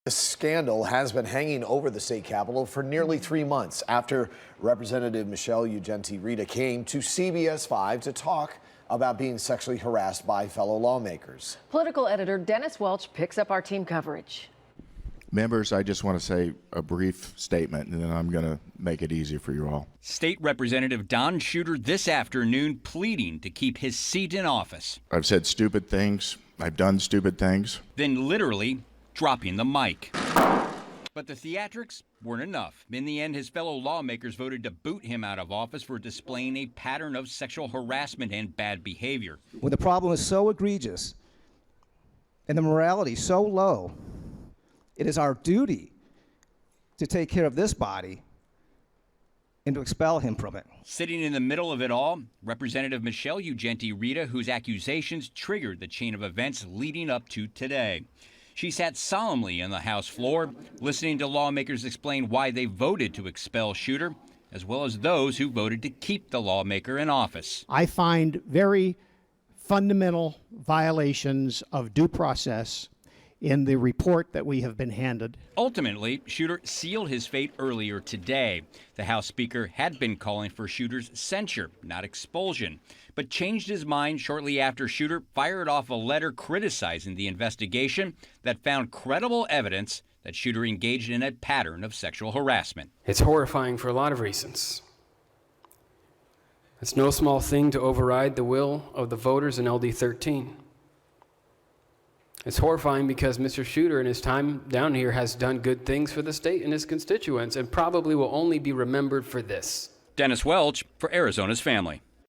The scandal has been hanging over the state capitol for nearly 3 months after Representative Michelle Ugenti-Rita came to CBS 5 to talk about being sexually harassed by fellow lawmakers. Political editor Dennis Welch picks up our team coverage. Members, I just want to say a brief statement, and then I'm going to make it easy for you all. State Representative Don Shooter this afternoon pleading to keep his seat in office. I've said stupid things. I've done stupid things. Then literally dropping the mic. But the theatrics weren't enough. In the end, his fellow lawmakers voted to boot him out of office for displaying a pattern of sexual harassment and bad behavior. When the problem is so egregious and the morality so low, it is our duty to take care of this body and to expel him from it. Sitting in the middle of it all, Representative Michelle Ugenti-Rita, whose accusations triggered the chain of events leading up to today. She sat solemnly on the House floor, listening to lawmakers explain why they voted to expel Shooter, as well as those who voted to keep the lawmaker in office. I find very fundamental violations of due process in the report that we have been handed. Ultimately, Shooter sealed his fate earlier today. The House Speaker had been calling for Shooter's censure, not expulsion, but changed his mind shortly after Shooter fired off a letter criticizing the investigation that found credible evidence that Shooter engaged in a pattern of sexual harassment. It's horrifying for a lot of reasons. It's no small thing to override the will of the voters in LD 13. It's horrifying because Mr. Shooter in his time down here has done good things for the state and his constituents and probably will only be remembered for this. Dennis Welch for Arizona's Family.